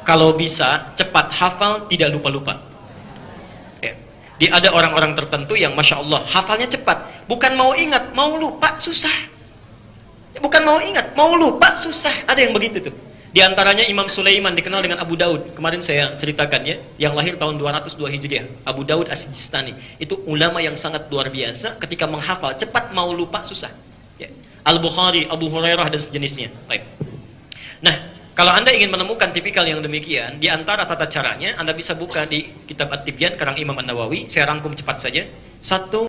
kalau bisa cepat hafal, tidak lupa-lupa. Ya. Ada orang-orang tertentu yang Masya Allah hafalnya cepat, bukan mau ingat, mau lupa susah. Bukan mau ingat, mau lupa susah. Ada yang begitu tuh. Di antaranya Imam Sulaiman, dikenal dengan Abu Daud. Kemarin saya ceritakan ya, yang lahir tahun 202 Hijriah, Abu Daud As-Sijistani. Itu ulama yang sangat luar biasa, ketika menghafal cepat, mau lupa susah. Ya. Al-Bukhari, Abu Hurairah dan sejenisnya. Baik. Nah, kalau Anda ingin menemukan tipikal yang demikian, di antara tata caranya Anda bisa buka di kitab At-Tibyan karang Imam An-Nawawi. Saya rangkum cepat saja. Satu,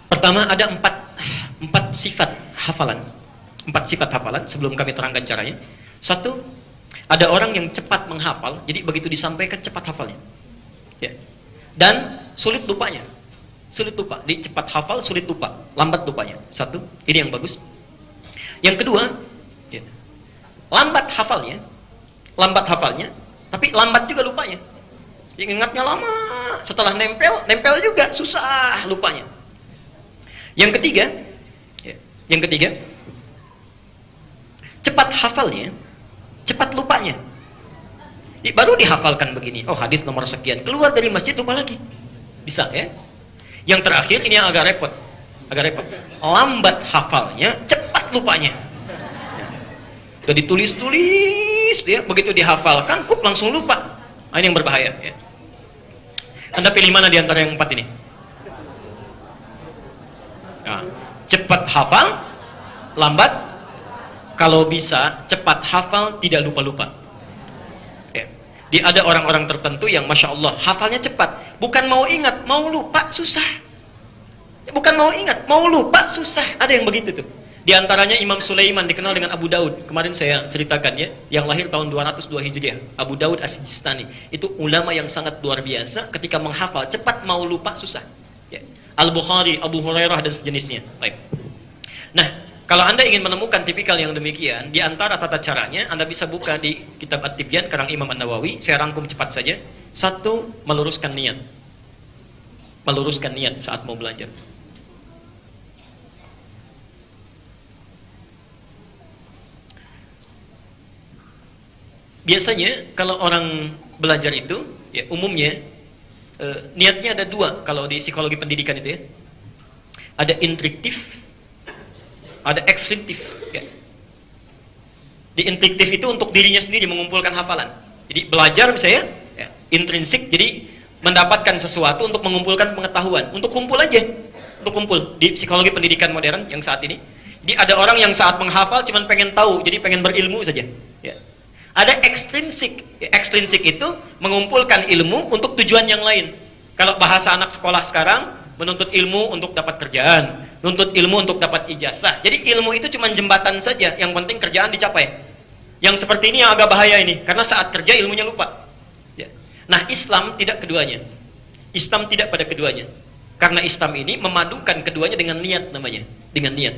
pertama ada empat sifat hafalan. Empat sifat hafalan sebelum kami terangkan caranya. Satu, ada orang yang cepat menghafal, jadi begitu disampaikan cepat hafalnya. Ya. Dan sulit lupanya. Sulit lupa. Di cepat hafal, sulit lupa, lambat lupanya. Satu, ini yang bagus. Yang kedua, ya, lambat hafalnya, tapi lambat juga lupanya. Ingatnya lama, setelah nempel juga susah lupanya. Yang ketiga, cepat hafalnya, cepat lupanya. Baru dihafalkan begini, oh hadis nomor sekian, keluar dari masjid lupa lagi. Bisa ya? Yang terakhir ini yang agak repot. Lambat hafalnya, cepat lupanya. Sudah ditulis-tulis, ya, begitu dihafalkan, langsung lupa. Ini yang berbahaya. Ya. Anda pilih mana di antara yang empat ini? Nah, cepat hafal, lambat. Kalau bisa cepat hafal, tidak lupa-lupa. Ya. Ada orang-orang tertentu yang Masya Allah hafalnya cepat, bukan mau ingat, mau lupa susah. Bukan mau ingat, mau lupa susah. Ada yang begitu tuh. Di antaranya Imam Sulaiman, dikenal dengan Abu Daud. Kemarin saya ceritakan ya, yang lahir tahun 202 Hijriah, Abu Daud As-Sijistani. Itu ulama yang sangat luar biasa, ketika menghafal cepat, mau lupa susah. Ya. Al-Bukhari, Abu Hurairah dan sejenisnya. Baik. Nah, kalau Anda ingin menemukan tipikal yang demikian, di antara tata caranya Anda bisa buka di kitab At-Tibyan karang Imam An-Nawawi. Saya rangkum cepat saja. Satu, meluruskan niat. Meluruskan niat saat mau belajar. Biasanya kalau orang belajar itu, ya umumnya niatnya ada dua kalau di psikologi pendidikan itu ya. Ada intriktif, ada ekstrintif. Ya. Di intriktif itu untuk dirinya sendiri mengumpulkan hafalan. Jadi belajar misalnya, ya, intrinsik, jadi mendapatkan sesuatu untuk mengumpulkan pengetahuan, untuk kumpul aja, untuk kumpul di psikologi pendidikan modern yang saat ini. Jadi ada orang yang saat menghafal cuma pengen tahu, jadi pengen berilmu saja. Ya. Ada ekstrinsik. Ekstrinsik itu mengumpulkan ilmu untuk tujuan yang lain. Kalau bahasa anak sekolah sekarang, menuntut ilmu untuk dapat kerjaan, menuntut ilmu untuk dapat ijazah. Jadi ilmu itu cuma jembatan saja, yang penting kerjaan dicapai. Yang seperti ini yang agak bahaya ini, karena saat kerja ilmunya lupa. Ya. Nah, Islam tidak keduanya. Islam tidak pada keduanya. Karena Islam ini memadukan keduanya dengan niat namanya. Dengan niat.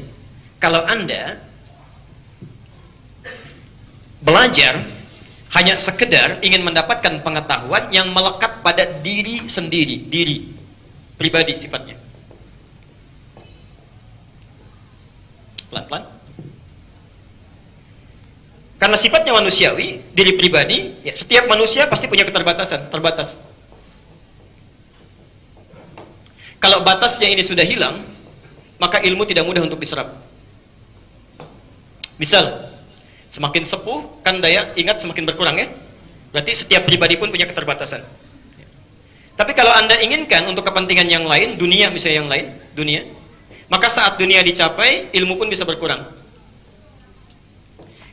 Kalau Anda belajar hanya sekedar ingin mendapatkan pengetahuan yang melekat pada diri sendiri, diri pribadi sifatnya. Pelan-pelan. Karena sifatnya manusiawi, diri pribadi, ya, setiap manusia pasti punya keterbatasan, terbatas. Kalau batasnya ini sudah hilang, maka ilmu tidak mudah untuk diserap. Misal, semakin sepuh, kan daya ingat semakin berkurang ya. Berarti setiap pribadi pun punya keterbatasan. Tapi kalau Anda inginkan untuk kepentingan yang lain, dunia misalnya yang lain, dunia, maka saat dunia dicapai, ilmu pun bisa berkurang.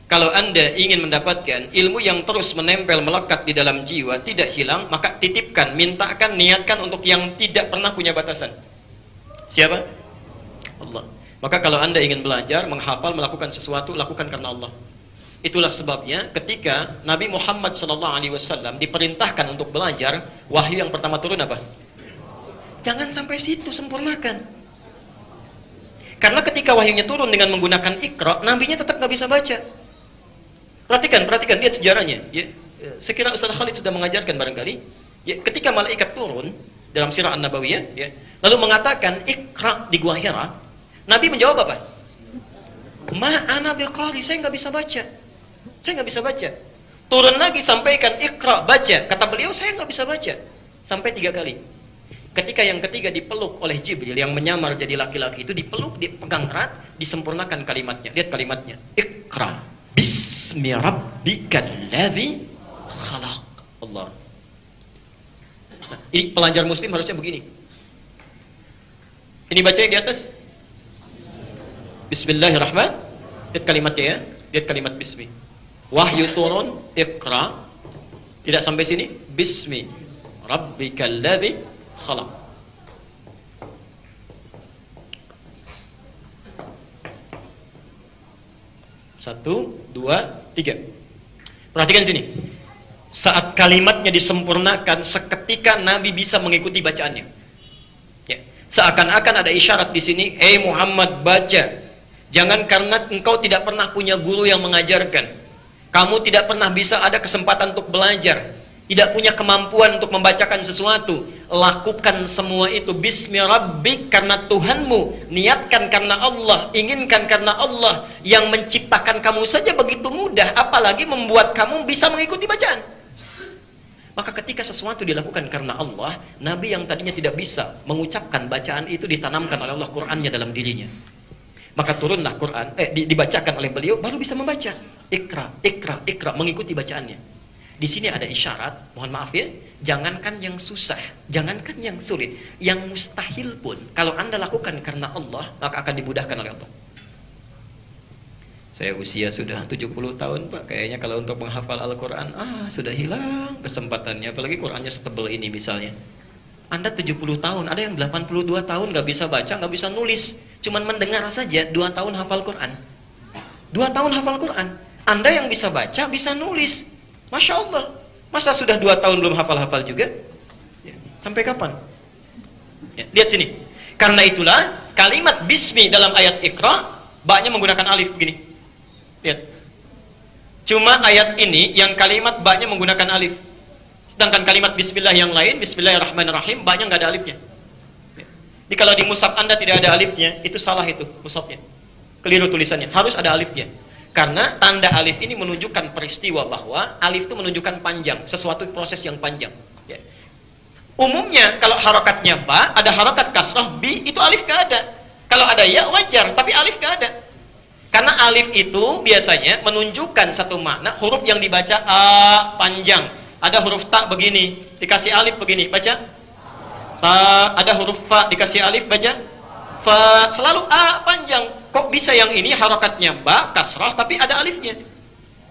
Kalau Anda ingin mendapatkan ilmu yang terus menempel, melekat di dalam jiwa, tidak hilang, maka titipkan, mintakan, niatkan untuk yang tidak pernah punya batasan. Siapa? Allah. Maka kalau Anda ingin belajar, menghafal, melakukan sesuatu, lakukan karena Allah. Itulah sebabnya ketika Nabi Muhammad SAW diperintahkan untuk belajar, wahyu yang pertama turun apa? Jangan sampai situ, sempurnakan. Karena ketika wahyunya turun dengan menggunakan Iqra, nabinya tetap nggak bisa baca. Perhatikan, lihat sejarahnya. Ya, sekira Ustaz Khalid sudah mengajarkan barangkali. Ya, ketika malaikat turun, dalam Sirah An-Nabawiyah, ya. Lalu mengatakan Iqra di Gua Hira. Nabi menjawab apa? Ma ana biqari, saya nggak bisa baca. Saya nggak bisa baca. Turun lagi sampaikan Iqra, baca. Kata beliau, saya nggak bisa baca. Sampai 3 kali. Ketika yang ketiga dipeluk oleh Jibril yang menyamar jadi laki-laki itu, dipeluk, dipegang erat, disempurnakan kalimatnya. Lihat kalimatnya. Iqra bismi rabbikal ladzi khalaq. Allah. Nah, ini pelajar muslim harusnya begini. Ini baca di atas. Bismillahirrahmanirrahim. Lihat kalimatnya ya. Lihat kalimat bismi. Wahyu turun, Iqra. Tidak sampai sini. Bismi rabbikal ladzi khalaq. Satu, dua, tiga. Perhatikan sini. Saat kalimatnya disempurnakan, seketika Nabi bisa mengikuti bacaannya. Ya. Seakan-akan ada isyarat di sini, "Hei Muhammad, baca. Jangan karena engkau tidak pernah punya guru yang mengajarkan. Kamu tidak pernah bisa ada kesempatan untuk belajar. Tidak punya kemampuan untuk membacakan sesuatu. Lakukan semua itu bismi rabbik, karena Tuhanmu. Niatkan karena Allah, inginkan karena Allah. Yang menciptakan kamu saja begitu mudah, apalagi membuat kamu bisa mengikuti bacaan." Maka ketika sesuatu dilakukan karena Allah, Nabi yang tadinya tidak bisa mengucapkan bacaan itu ditanamkan oleh Allah Qur'annya dalam dirinya. Maka turunlah Quran, dibacakan oleh beliau, baru bisa membaca. Ikra, ikra, ikra, mengikuti bacaannya. Di sini ada isyarat, mohon maaf ya, jangankan yang susah, jangankan yang sulit, yang mustahil pun, kalau Anda lakukan karena Allah, maka akan dimudahkan oleh Allah. Saya usia sudah 70 tahun Pak, kayaknya kalau untuk menghafal Al-Quran, sudah hilang kesempatannya, apalagi Qurannya setebal ini misalnya. Anda 70 tahun, ada yang 82 tahun nggak bisa baca, nggak bisa nulis, cuman mendengar saja, 2 tahun hafal Quran. 2 tahun hafal Quran. Anda yang bisa baca, bisa nulis. Masya Allah. Masa sudah 2 tahun belum hafal-hafal juga? Ya. Sampai kapan? Ya. Lihat sini. Karena itulah, kalimat bismi dalam ayat Iqra, baknya menggunakan alif begini. Lihat. Cuma ayat ini, yang kalimat baknya menggunakan alif. Sedangkan kalimat bismillah yang lain, bismillahirrahmanirrahim, baknya nggak ada alifnya. Jadi kalau di mushaf Anda tidak ada alifnya, itu salah itu mushafnya. Keliru tulisannya, harus ada alifnya. Karena tanda alif ini menunjukkan peristiwa bahwa alif itu menunjukkan panjang, sesuatu proses yang panjang. Ya. Umumnya kalau harokatnya ba, ada harokat kasrah, bi, itu alif nggak ada. Kalau ada ya wajar, tapi alif nggak ada. Karena alif itu biasanya menunjukkan satu makna, huruf yang dibaca a panjang. Ada huruf ta begini, dikasih alif begini, baca ta. Ada huruf fa, dikasih alif, baca fa. Selalu a panjang. Kok bisa yang ini harokatnya ba, kasrah, tapi ada alifnya?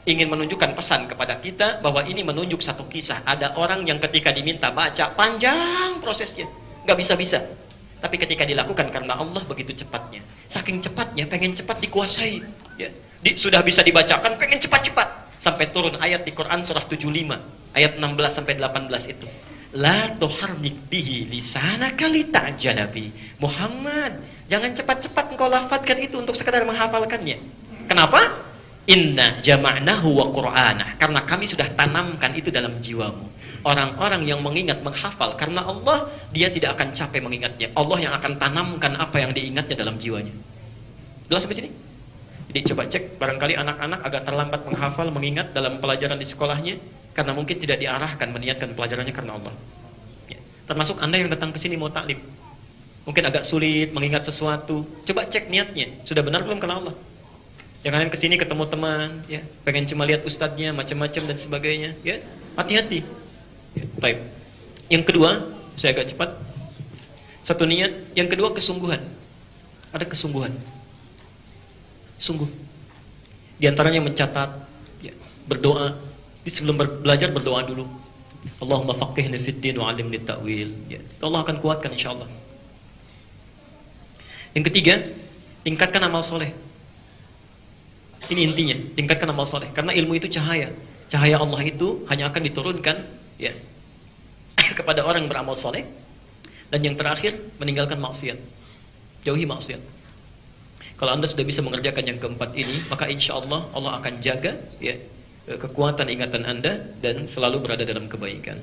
Ingin menunjukkan pesan kepada kita bahwa ini menunjuk satu kisah. Ada orang yang ketika diminta baca, panjang prosesnya, nggak bisa-bisa. Tapi ketika dilakukan karena Allah, begitu cepatnya. Saking cepatnya, pengen cepat dikuasai. Ya. Sudah bisa dibacakan, pengen cepat-cepat. Sampai turun ayat di Quran surah 75, ayat 16 sampai 18 itu. La tuharrik bihi lisanaka lita'jala bi. Muhammad, jangan cepat-cepat engkau lafadzkan itu untuk sekadar menghafalkannya. Kenapa? Inna jama'nahu wa qur'anah. Karena kami sudah tanamkan itu dalam jiwamu. Orang-orang yang mengingat, menghafal karena Allah, dia tidak akan capek mengingatnya. Allah yang akan tanamkan apa yang diingatnya dalam jiwanya. Jelas sampai sini? Jadi coba cek, barangkali anak-anak agak terlambat menghafal, mengingat dalam pelajaran di sekolahnya, karena mungkin tidak diarahkan meniatkan pelajarannya karena Allah. Ya. Termasuk Anda yang datang ke sini mau taklim, mungkin agak sulit mengingat sesuatu. Coba cek niatnya, sudah benar belum karena Allah? Yang kalian kesini ketemu teman, ya, pengen cuma lihat ustadznya, macam-macam dan sebagainya, ya, hati-hati. Ya, baik. Yang kedua, saya agak cepat. Satu niat, yang kedua kesungguhan. Ada kesungguhan. Sungguh. Di antaranya mencatat, ya, berdoa. Sebelum belajar berdoa dulu. Allahumma faqihni fid din wa 'allimni ta'wil. Ya, Allah akan kuatkan insyaallah. Yang ketiga, tingkatkan amal soleh. Ini intinya, tingkatkan amal soleh. Karena ilmu itu cahaya. Cahaya Allah itu hanya akan diturunkan, ya, kepada orang yang beramal soleh. Dan yang terakhir, meninggalkan maksiat. Jauhi maksiat. Kalau Anda sudah bisa mengerjakan yang keempat ini, maka insya Allah Allah akan jaga, ya, kekuatan ingatan Anda dan selalu berada dalam kebaikan.